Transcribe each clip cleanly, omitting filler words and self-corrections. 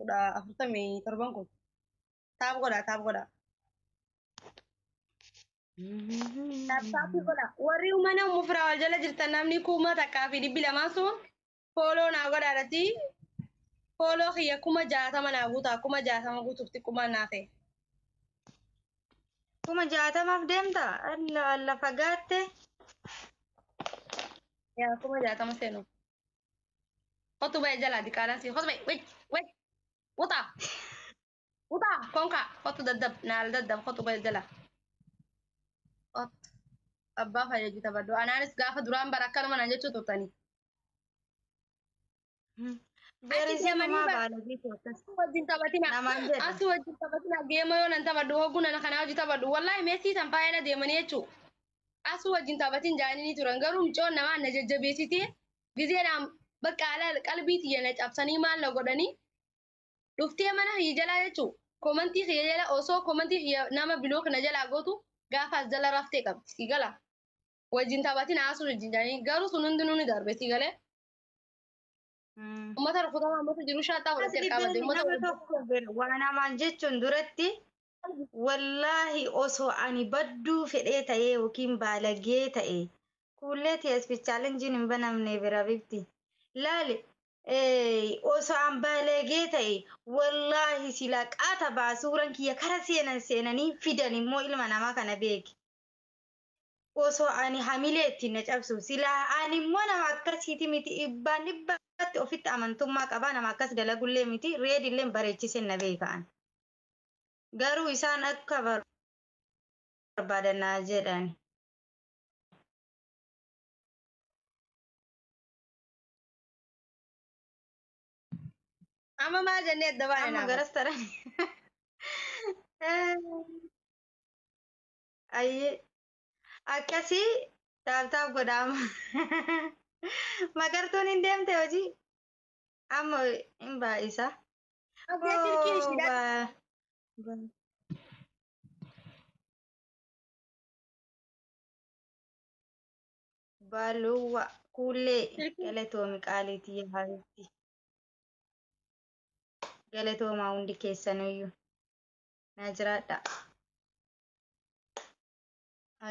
Udah afurtamii torban kun. Taap godha. Taappi godha. Warri mana umufiraa wal jala jirtan namni kuma takkaa fi dhibbi lamaa sun fooloo naa godhaadhati. Fooloo kiyya kuma 60 naa guutaa kuma 60 guutuuf xiqquma naa ta'e. Kuma 60 deemta? Alla fagaatte. Yaa kuma 60 seenu. Kottu ba'e jalaa diqaalaan si kottu ba'e wait utaa konka kottu daddab naal daddab kottu ba'e jalaa. Abbaa fayyadu taphadhu. Anaanis gaafa duraan bara akkanuma naan jechuu turtanii. Beerisiin namaa baalagii akkas wajjin taphatina. namaan jedha. Asii wajjin taphatina geema yoo nan taphadhu hogguu nana kanaa hojii taphadhu. Wallaahi meesii san faayina deemanii jechuu. Asii wajjin taphatin jaanii turan garuu micoon namaa na jajjabeessitee gizeedhaan bakka qalbii xiyya na cabsanii maal na godhanii dhuftee mana hiyya jalaa jechuu. Komantii hiyya jala osoo komantii hiyya nama bilook na jalaa gootu gaafa as jala raftee qabdi si gala. Wajjin taphatina asii wajjin jaanii garuu sun hundinuu ni darbe si galee. Ummata rukutamaa ummata jiru shaataa fudhatee qabate ummata Nama tokko waa namaan jechuun duratti wallaahi osoo ani badduu fedhee ta'ee yookiin baalagee ta'e kuullee TSP chaalenjiin hin banamne bira bifti. Laali osoo an baalagee ta'e wallaahi silaa qaata baasuuran kiyya kara seenanii fidan immoo ilma namaa kana beeki. Osoo ani hamilee ittiin na cabsu silaa ani immoo nama akkasiiti miti dhibbaatti ofitti amantummaa qabaa nama akkas dalagullee miti reedillee bareechisen na beekaan. Garuu isaan akka barbaadanaa jedhan. amma maal jennee adda baane Amma naaf. garas taran. Ayyee akkasii taaptaaf godhaama. Magartuun hin deemte hojii amma hin baay'isa. Abdee silkiin ishiidhaan. Baluwa kuullee galatoomi qaaliitii yaa'aatti. Galatoomaa hundi keessaniyyuu na jiraadha.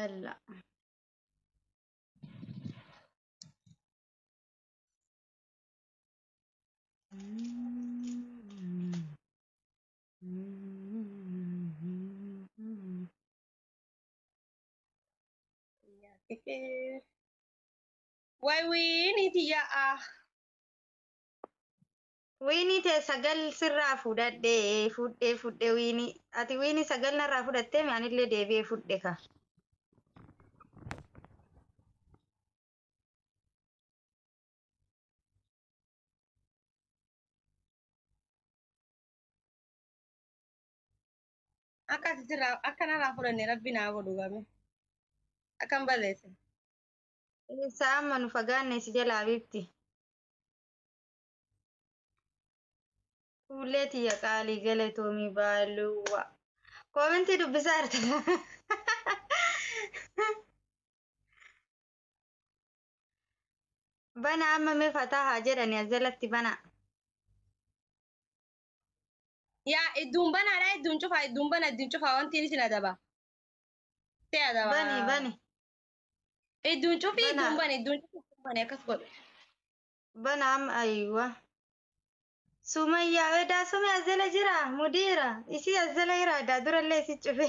Alla. Wayi wiini tiyyaa. Wiini tee sagal sirraa fudhadhee wiini ati wiini sagal narraa fudhattee anillee deebi'ee fudhe ka. Akka narraa fudhanne rabbi naa godhu game. Akkan balleesse. Isaa amma nu fagaanne si jalaa bifti. Kuullee tiyya qaalii galatoomii baaluwa. Koomentii dubbisaa jirta. Bana amma mee fataa haa jedhani as jalatti bana. Yaa idduun banaadha idduun cufaa idduun bana idduun cufaa wanti isin adaba. Tee adaba. Bani. Idduun cufii Bana. idduun bani akkas godhe. Bana amma ayiwa. Sumayyaa wedaa sumi as jala jira mudiira isii as jala jira addaa durallee si cufe.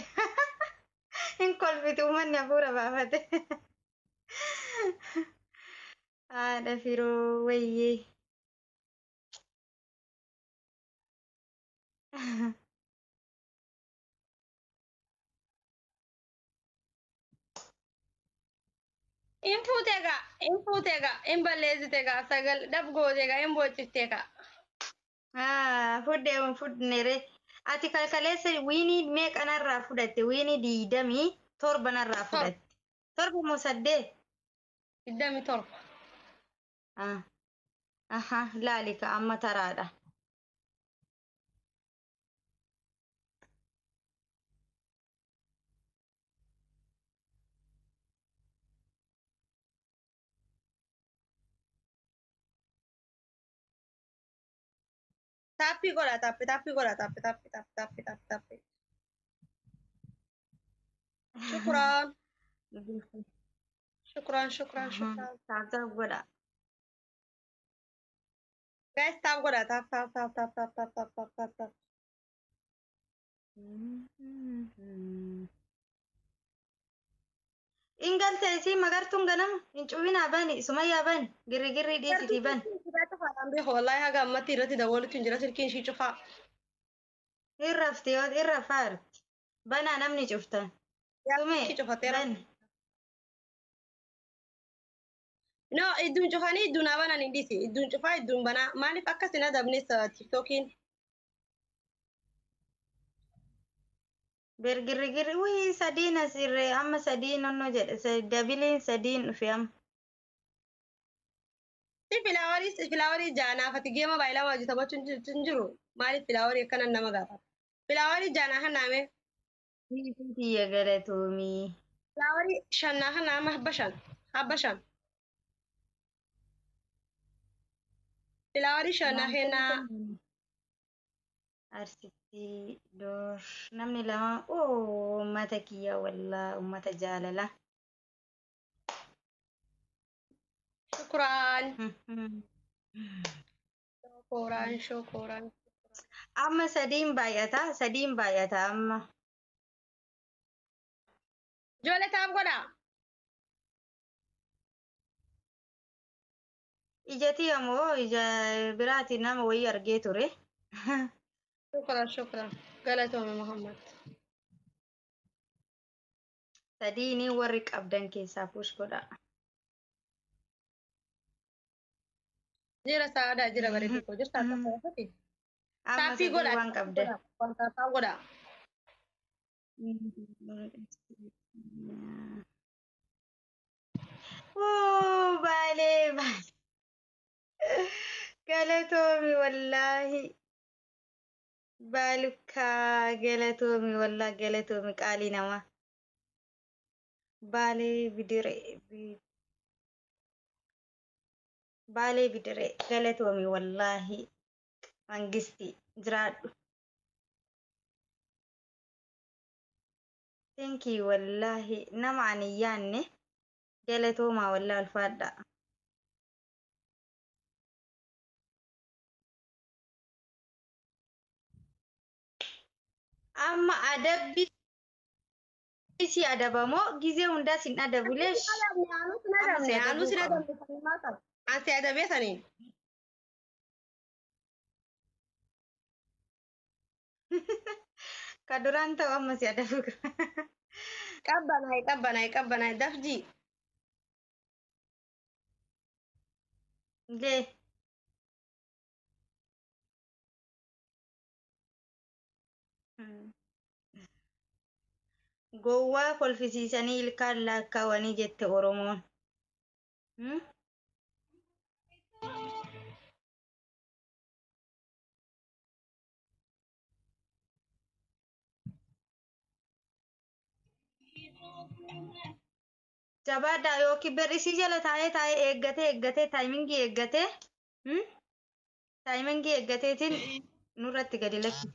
Hin kolfitu uummanni hafuura baafate. Haadha firoo wayyee. In fuuteega in balleessiteega sagal dhab gooteega in boocifteega. Fudneere. Ati kalkaleessa wiinii meeqa narraa fudhatte? Wiinii 27 narraa fudhatte. 7 moo 8? 27. Laali ka amma taraadha. Tappii godha tappii godha tappii. Shukran. Taap godha. Guys, tap godha tap. Ingalte isii magartuun ganama hin cufinaa bani Sumayyaa bani girri dhiisitii bani. Wallahi haga ammatti irratti dawwaluutu hin jira silkiin ishii cufaa. Hin rafti yoo hin rafaa jirti. Banaa namni cuftan. Sumee bani. No, idduun cufanii idduun abanan hin dhisi. Idduun cufaa idduun banaa. Maaliif akkas hin adabnes tiktookiin? Girri wii sadiin asirree amma sadiin nonnoo jedhe dabiliin sadiin dhufe amma. Filaawarii jaanaaf ati geema baay'ilaa wajji taphachuun hin jiru. Maaliif filaawarii akkanan nama gaafata? Filaawarii jaanaa kan naame. Biyya galatoomii. Filaawarii shannaa kan naama habba shan. Filaawarii shannaa kennaa. Arsitti door namni lama uummata kiyya wallaa uummata jaalala. Shukran. Shokoraan. Amma sadiin baay'ata amma. Ijoollee taa'am godha. Ijati ammoo ija biraati nama wayii argee ture. Shukran. Galatoome Muhammad. Sadiini warri qabdan keessaa push godha. Jira saadaa jira bareedu ko jirta akka fayyadati. Tappii godha waan qabdan. Wanta taa'u godha. Baalee. Galatoomi wallaahi. Baalukkaa galatoomi wallaahi galatoomi qaalii namaa. Baalee bidiree galatoomi wallaahi mangisti jiraadhu. Thank you wallaahi nama ani yaanne galatoomaa wallaahi ulfaadha. Amma adabbi si adabamoo gizee hundaa sin adabuleesh. Anu sin adabne ansi adabee saniin. Ka duraan ta'u amma si adabu. Qabbanaay dafji. Lee. Gowwaa kolfisiisanii ilkaan laakkaawanii jette Oromoon. Jabaadhaa yookiin berrisii jala taa'ee eeggatee taayimingii eeggateetiin nurratti gadi lakki.